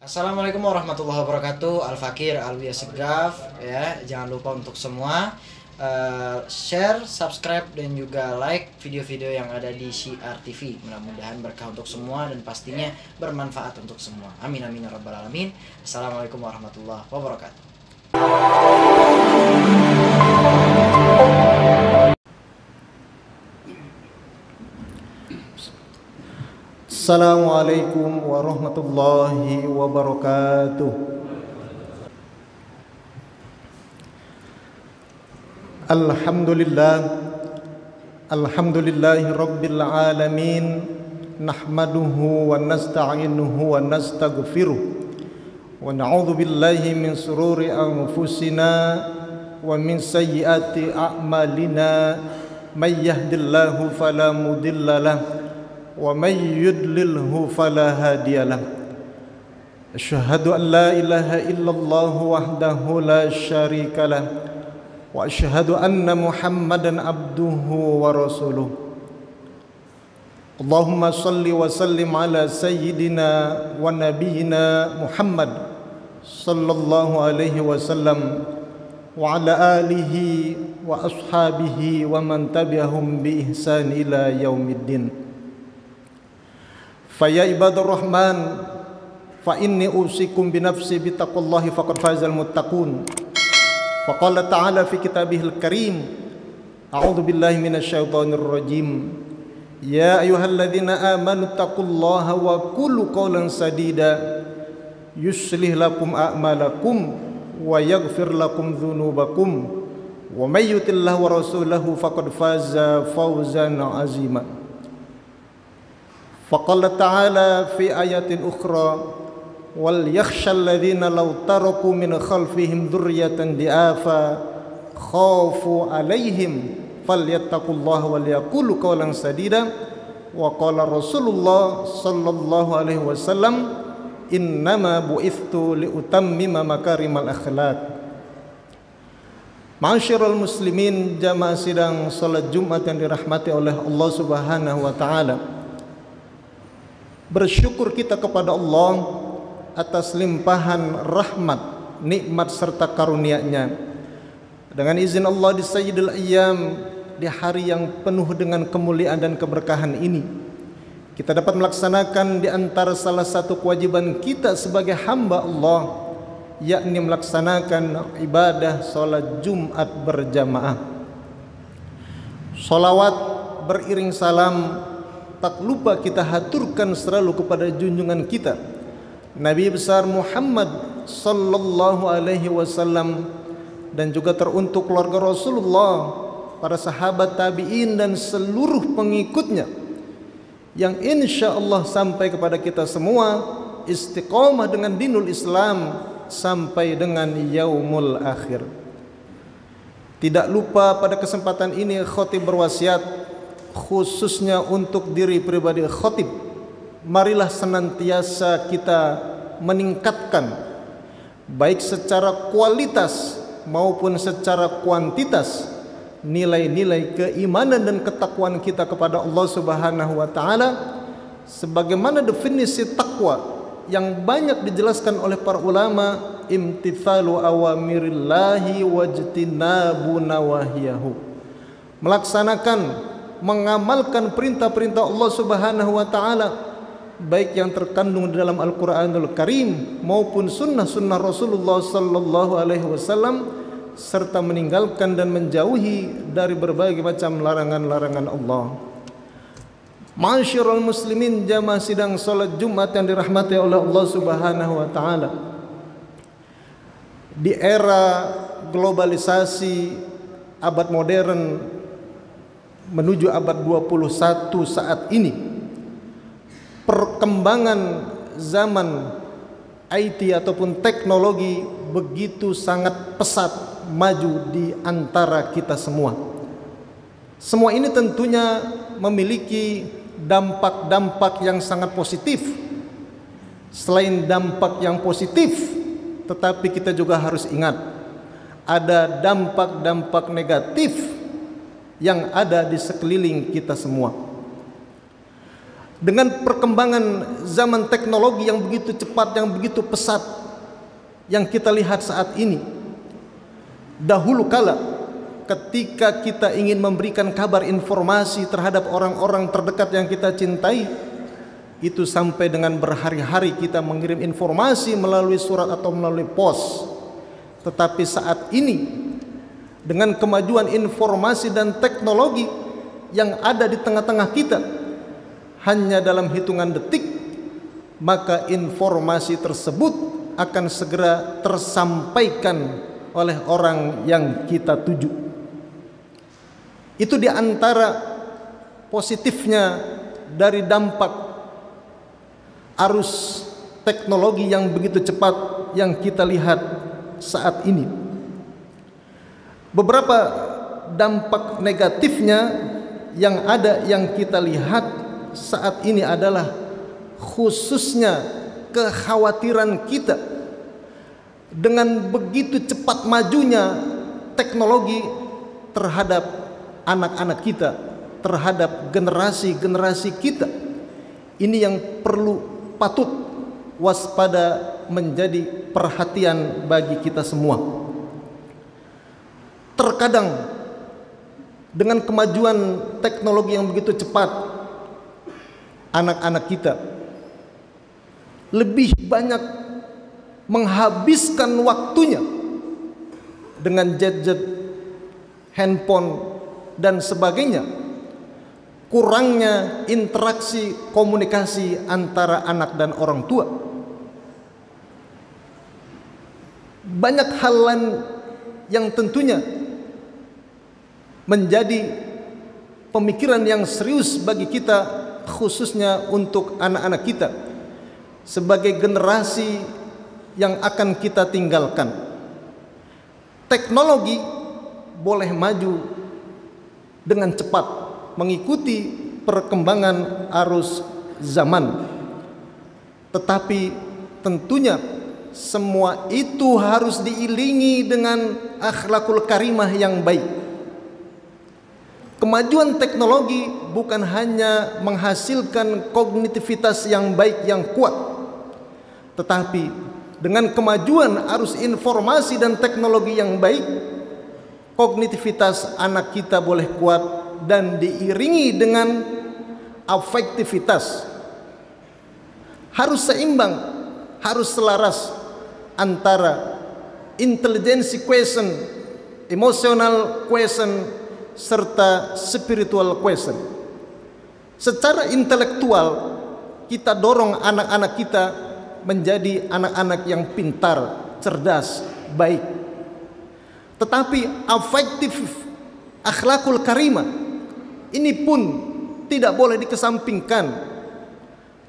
Assalamualaikum warahmatullahi wabarakatuh. Al-Fakir Alwiya Segaf ya. Jangan lupa untuk semua share, subscribe dan juga like video-video yang ada di Syiar TV. Mudah-mudahan berkah untuk semua dan pastinya bermanfaat untuk semua. Amin amin ya rabbal alamin. Assalamualaikum warahmatullahi wabarakatuh. Assalamualaikum warahmatullahi wabarakatuh. Alhamdulillahi rabbil alamin. Nahmaduhu wa nasta'inuhu wa nastaghfiruh wa na'udzu billahi min sururi anfusina wa min sayyiati a'malina. May yahdihillahu fala mudilla lahu wa may yudlilhu fala hadiyalah. Asyhadu an la ilaha illallah wahdahu la syarikalah wa asyhadu anna Muhammadan abduhu wa rasuluh. Allahumma salli wa sallim ala sayyidina wa nabiyyina Muhammad sallallahu alaihi wasallam wa ala alihi wa ashabihi wa man tabi'ahum bi ihsan ila yaumiddin. Faya ibadur rahman, fa inni usikum binafsi bitaqwallahi faqad fazal muttaqun. Faqala ta'ala fi kitabihil karim, a'udzu billahi minasyaitonir rajim. Ya ayyuhalladzina amanu taqullaha wa qulu qawlan sadida yuslih lakum a'malakum wa yaghfir lakum dzunubakum wa may yuti'illah wa rasulahu faqad faza fawzan 'azima. Faqala ta'ala fi ayatin ukhra wal yakhshal ladzina law taraku min khalfihim dzurriyyatan di'afa khafu 'alaihim falyattaqullaha wal yaqulu qawlan sadida. Wa qala Rasulullah sallallahu alaihi wasallam innama bu'ithtu liutammima makarimal akhlaq. Ma'asyiral muslimin, jamaah sidang salat Jumat yang dirahmati oleh Allah Subhanahu wa taala. Bersyukur kita kepada Allah atas limpahan rahmat, nikmat serta karunia-Nya. Dengan izin Allah di Sayyidul Ayyam, di hari yang penuh dengan kemuliaan dan keberkahan ini, kita dapat melaksanakan di antara salah satu kewajiban kita sebagai hamba Allah, yakni melaksanakan ibadah salat Jumat berjamaah. Salawat beriring salam tak lupa kita haturkan selalu kepada junjungan kita Nabi besar Muhammad sallallahu alaihi wasallam, dan juga teruntuk keluarga Rasulullah, para sahabat tabi'in dan seluruh pengikutnya yang insya Allah sampai kepada kita semua istiqamah dengan dinul Islam sampai dengan yaumul akhir. Tidak lupa pada kesempatan ini khatib berwasiat khususnya untuk diri pribadi khatib, marilah senantiasa kita meningkatkan baik secara kualitas maupun secara kuantitas nilai-nilai keimanan dan ketakwaan kita kepada Allah Subhanahu wa taala, sebagaimana definisi takwa yang banyak dijelaskan oleh para ulama, imtithalu awamirillahi wajtinabu nawahiyahu, melaksanakan, mengamalkan perintah-perintah Allah Subhanahu wa taala, baik yang terkandung di dalam Al-Qur'anul Karim maupun sunnah-sunnah Rasulullah sallallahu alaihi wasallam, serta meninggalkan dan menjauhi dari berbagai macam larangan-larangan Allah. Ma'asyiral muslimin, jamaah sidang salat Jumat yang dirahmati oleh Allah Subhanahu wa taala. Di era globalisasi abad modern menuju abad 21 saat ini, perkembangan zaman IT ataupun teknologi begitu sangat pesat maju di antara kita semua. Semua ini tentunya memiliki dampak-dampak yang sangat positif. Selain dampak yang positif, tetapi kita juga harus ingat ada dampak-dampak negatif yang ada di sekeliling kita semua. Dengan perkembangan zaman teknologi yang begitu cepat, yang begitu pesat yang kita lihat saat ini, dahulu kala ketika kita ingin memberikan kabar informasi terhadap orang-orang terdekat yang kita cintai, itu sampai dengan berhari-hari kita mengirim informasi melalui surat atau melalui pos. Tetapi saat ini dengan kemajuan informasi dan teknologi yang ada di tengah-tengah kita, hanya dalam hitungan detik maka informasi tersebut akan segera tersampaikan oleh orang yang kita tuju. Itu diantara positifnya dari dampak arus teknologi yang begitu cepat yang kita lihat saat ini. Beberapa dampak negatifnya yang ada yang kita lihat saat ini adalah khususnya kekhawatiran kita dengan begitu cepat majunya teknologi terhadap anak-anak kita, terhadap generasi-generasi kita. Ini yang perlu patut waspada menjadi perhatian bagi kita semua. Terkadang dengan kemajuan teknologi yang begitu cepat, anak-anak kita lebih banyak menghabiskan waktunya dengan gadget, handphone dan sebagainya. Kurangnya interaksi komunikasi antara anak dan orang tua. Banyak hal lain yang tentunya menjadi pemikiran yang serius bagi kita, khususnya untuk anak-anak kita sebagai generasi yang akan kita tinggalkan. Teknologi boleh maju dengan cepat mengikuti perkembangan arus zaman, tetapi tentunya semua itu harus diiringi dengan akhlakul karimah yang baik. Kemajuan teknologi bukan hanya menghasilkan kognitivitas yang baik yang kuat, tetapi dengan kemajuan arus informasi dan teknologi yang baik, kognitivitas anak kita boleh kuat dan diiringi dengan afektivitas. Harus seimbang, harus selaras antara intelligence question, emotional question, serta spiritual question. Secara intelektual kita dorong anak-anak kita menjadi anak-anak yang pintar, cerdas, baik. Tetapi afektif, akhlakul karimah ini pun tidak boleh dikesampingkan.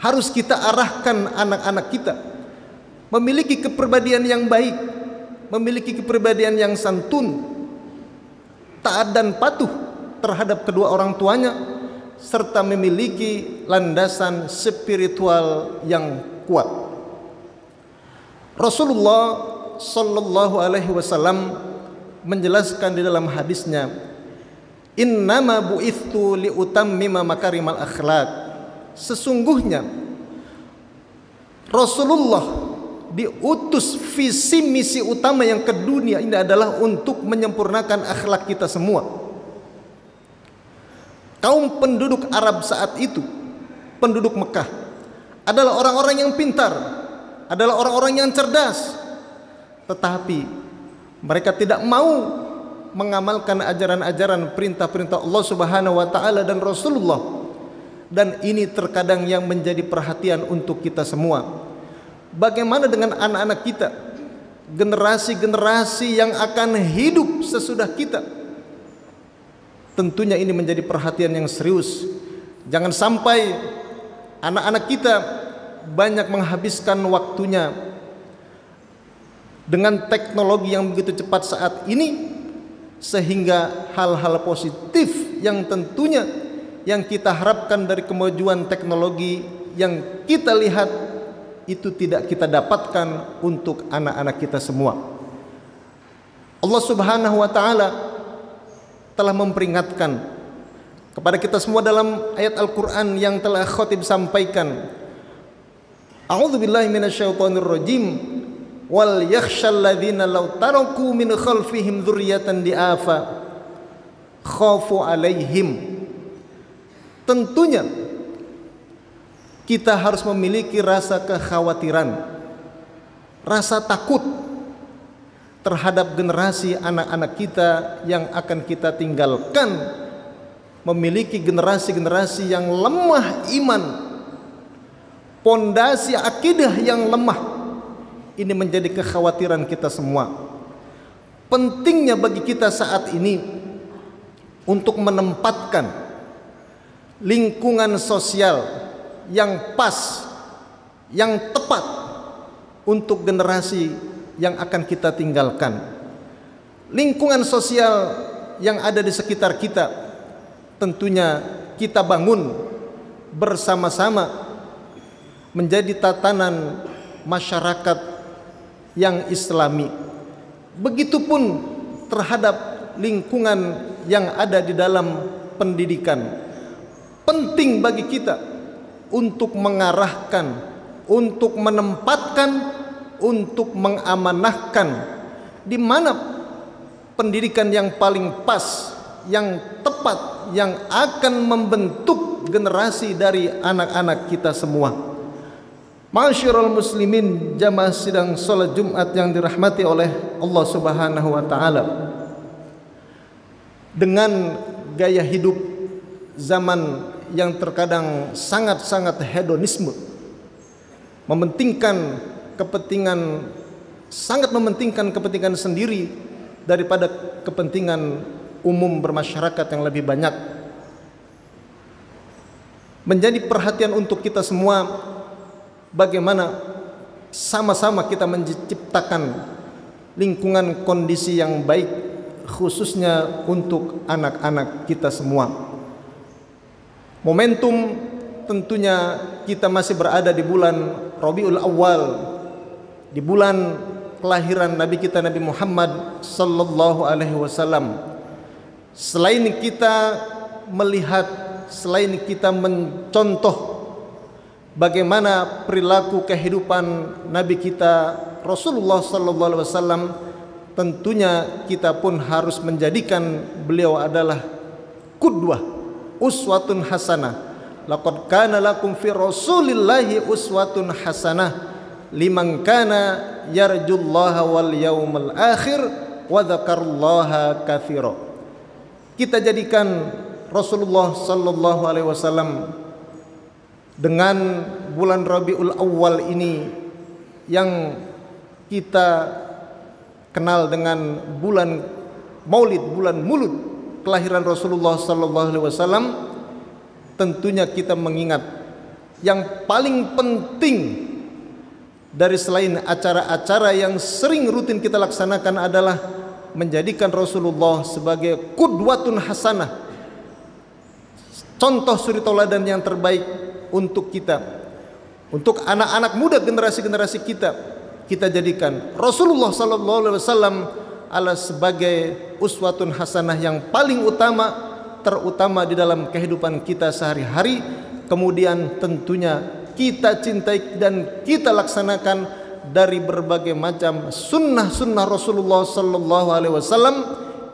Harus kita arahkan anak-anak kita memiliki kepribadian yang baik, memiliki kepribadian yang santun, taat dan patuh terhadap kedua orang tuanya, serta memiliki landasan spiritual yang kuat. Rasulullah sallallahu alaihi wasallam menjelaskan di dalam hadisnya, innama bu'ithtu liutammima makarimal akhlak. Sesungguhnya Rasulullah diutus, visi misi utama yang ke dunia ini adalah untuk menyempurnakan akhlak kita semua. Kaum penduduk Arab saat itu, penduduk Mekah, adalah orang-orang yang pintar, adalah orang-orang yang cerdas, tetapi mereka tidak mau mengamalkan ajaran-ajaran perintah-perintah Allah Subhanahu wa taala dan Rasulullah. Dan ini terkadang yang menjadi perhatian untuk kita semua. Bagaimana dengan anak-anak kita, generasi-generasi yang akan hidup sesudah kita? Tentunya ini menjadi perhatian yang serius. Jangan sampai anak-anak kita banyak menghabiskan waktunya dengan teknologi yang begitu cepat saat ini, sehingga hal-hal positif yang tentunya yang kita harapkan dari kemajuan teknologi yang kita lihat itu tidak kita dapatkan untuk anak-anak kita semua. Allah Subhanahu wa taala telah memperingatkan kepada kita semua dalam ayat Al-Quran yang telah khotib sampaikan. A'udzubillahi minasyaitonirrajim. Wal yakhshal ladzina law taraku min khalfihim dzurriyyatan di'afa khafu alaihim. Tentunya kita harus memiliki rasa kekhawatiran, rasa takut terhadap generasi anak-anak kita yang akan kita tinggalkan, memiliki generasi-generasi yang lemah iman, pondasi akidah yang lemah. Ini menjadi kekhawatiran kita semua. Pentingnya bagi kita saat ini untuk menempatkan lingkungan sosial yang pas, yang tepat untuk generasi yang akan kita tinggalkan. Lingkungan sosial yang ada di sekitar kita tentunya kita bangun bersama-sama menjadi tatanan masyarakat yang islami. Begitupun terhadap lingkungan yang ada di dalam pendidikan. Penting bagi kita untuk mengarahkan, untuk menempatkan, untuk mengamanahkan di mana pendidikan yang paling pas, yang tepat, yang akan membentuk generasi dari anak-anak kita semua. Ma'asyiral muslimin, jamaah sidang salat Jumat yang dirahmati oleh Allah Subhanahu wa taala. Dengan gaya hidup zaman yang terkadang sangat-sangat hedonisme, mementingkan kepentingan, sangat mementingkan kepentingan sendiri daripada kepentingan umum bermasyarakat yang lebih banyak. Menjadi perhatian untuk kita semua bagaimana sama-sama kita menciptakan lingkungan kondisi yang baik, khususnya untuk anak-anak kita semua. Momentum tentunya kita masih berada di bulan Rabiul Awal, di bulan kelahiran Nabi kita Nabi Muhammad sallallahu alaihi wasallam. Selain kita melihat, selain kita mencontoh bagaimana perilaku kehidupan Nabi kita Rasulullah sallallahu alaihi wasallam, tentunya kita pun harus menjadikan beliau adalah qudwah, uswatun hasanah. Laqad kana lakum fi Rasulillahi uswatun hasanah liman kana yarjullaha wal yawmal akhir wa dzakarallaha katsira. Kita jadikan Rasulullah sallallahu alaihi wasallam dengan bulan Rabiul Awal ini yang kita kenal dengan bulan Maulid, bulan Mulud kelahiran Rasulullah sallallahu alaihi wasallam. Tentunya kita mengingat yang paling penting dari selain acara-acara yang sering rutin kita laksanakan adalah menjadikan Rasulullah sebagai qudwatun hasanah, contoh suri tauladan yang terbaik untuk kita, untuk anak-anak muda generasi-generasi kita. Kita jadikan Rasulullah sallallahu alaihi wasallam adalah sebagai uswatun hasanah yang paling utama, terutama di dalam kehidupan kita sehari-hari. Kemudian tentunya kita cintai dan kita laksanakan dari berbagai macam sunnah-sunnah Rasulullah sallallahu alaihi wasallam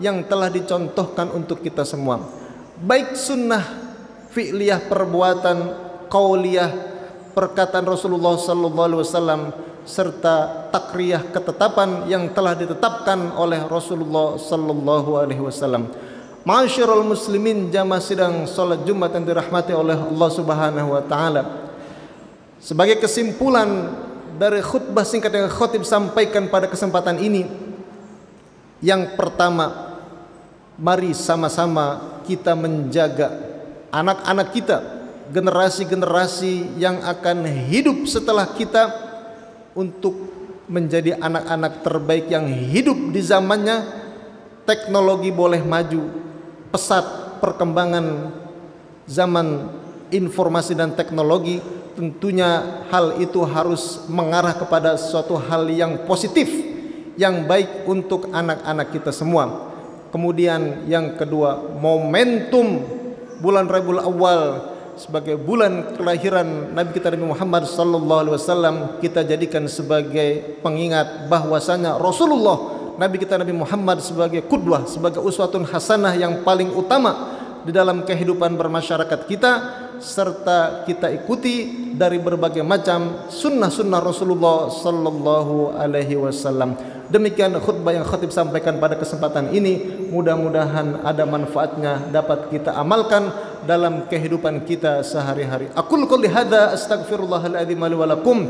yang telah dicontohkan untuk kita semua, baik sunnah fi'liyah, perbuatan qauliyah, perkataan Rasulullah sallallahu alaihi wasallam, serta takriyah, ketetapan yang telah ditetapkan oleh Rasulullah sallallahu alaihi wasallam. Ma'asyiral muslimin, jamaah sidang salat Jumat yang dirahmati oleh Allah Subhanahu wa taala. Sebagai kesimpulan dari khutbah singkat yang khotib sampaikan pada kesempatan ini, yang pertama, mari sama-sama kita menjaga anak-anak kita, generasi-generasi yang akan hidup setelah kita, untuk menjadi anak-anak terbaik yang hidup di zamannya. Teknologi boleh maju pesat, perkembangan zaman informasi dan teknologi, tentunya hal itu harus mengarah kepada suatu hal yang positif, yang baik untuk anak-anak kita semua. Kemudian yang kedua, momentum bulan Rabiul Awal sebagai bulan kelahiran Nabi kita Nabi Muhammad sallallahu alaihi wasallam kita jadikan sebagai pengingat bahwasanya Rasulullah Nabi kita Nabi Muhammad sebagai qudwah, sebagai uswatun hasanah yang paling utama di dalam kehidupan bermasyarakat kita, serta kita ikuti dari berbagai macam sunnah-sunnah Rasulullah sallallahu alaihi wasallam. Demikian khutbah yang khatib sampaikan pada kesempatan ini, mudah-mudahan ada manfaatnya dapat kita amalkan dalam kehidupan kita sehari-hari. Aqul qouli hadza astaghfirullahal adzim li wa lakum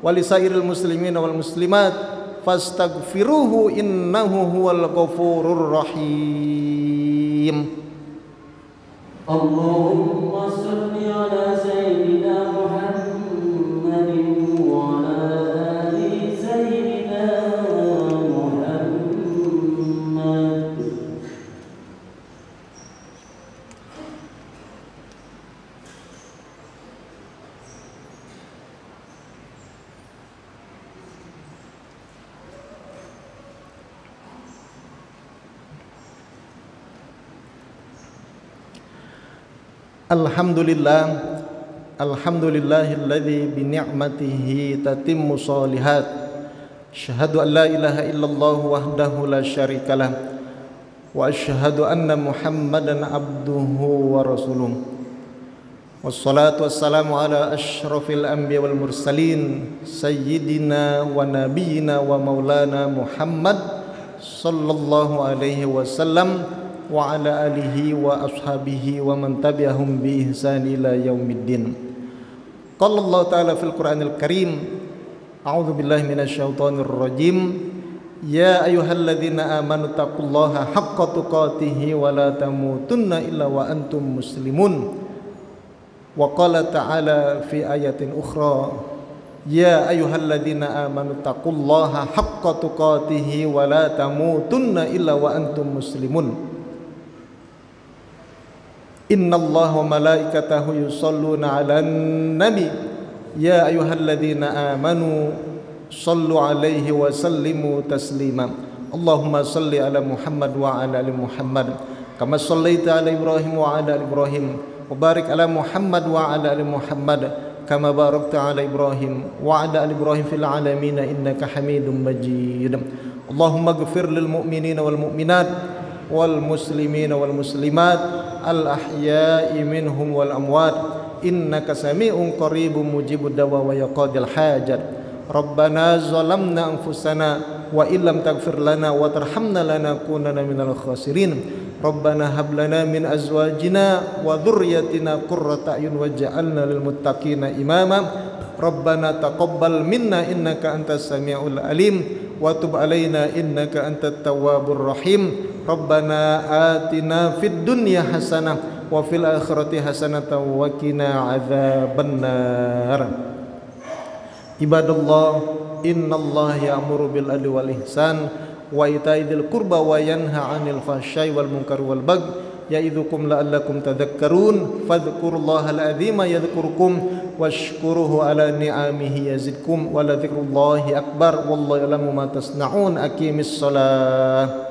wa lisairil muslimin wal muslimat fastaghfiruhu innahu huwal ghafurur rahim. Allahumma salli ala sayyidina Muhammadin wa ala ali sayyidina Muhammad. Alhamdulillah, alhamdulillahilladzi bi ni'matihi tatimmu shalihat. Asyhadu an la ilaha illallah wahdahu la syarikalah wa asyhadu anna Muhammadan abduhu wa rasuluh. Wassalatu wassalamu ala asyrafil anbiya wal mursalin sayyidina wa nabiyyina wa maulana Muhammad sallallahu alaihi wasallam wa ala alihi wa ashabihi wa man tabi'ahum bi ihsan ila yaumiddin. Qala Allah ta'ala fil Qur'anil Karim, a'udzu billahi minasyaitonir rajim. Ya ayyuhalladzina amanu taqullaha haqqa tuqatih wa la tamutunna illa wa antum muslimun. Wa qala ta'ala fi ayatin ukhra, ya ayyuhalladzina amanu taqullaha haqqa tuqatih wa la tamutunna illa wa antum muslimun. Inna Allah wa malaikatahu yusalluna ala nabi ya ayyuhalladzina amanu sallu alaihi wa sallimu taslima. Allahumma salli ala Muhammad wa ala ali Muhammad kama sallaita ala Ibrahim wa ala ali Ibrahim wa barik ala Muhammad wa ala ali Muhammad kama barakta ala Ibrahim wa ala ali Ibrahim fil alamin innaka Hamidum Majid. Allahumma ighfir lil mu'minina wal mu'minat wal muslimina wal muslimat al ahya'i minhum wal amwat innaka sami'un qaribun mujibud dawa wa yaqadil hajat. Rabbana zalamna anfusana wa illam taghfir lana wa tarhamna lanakunanna minal khasirin. Rabbana hab lana min azwajina wa dhurriyyatina qurrata a'yun waj'alna lil muttaqina imama. Rabbana taqabbal minna innaka antas samiul alim wa tub alaina innaka antat tawwabur rahim. Rabbana atina fid dunya hasanah wa fil akhirati hasanatan wa qina adzabannar. Ibadallah, innallaha ya'muru bil adli wal ihsan wa ita'i dzil qurba wa yanha 'anil fahsya'i wal munkari wal baghi ya'idzukum la'allakum tadhakkarun. Fadhkurullahal 'azima yadhkurkum washkuruhu 'ala ni'amihi yazidkum wa la dzikrullahi akbar wallahu ya'lamu ma tasna'un. Aqimis shalah.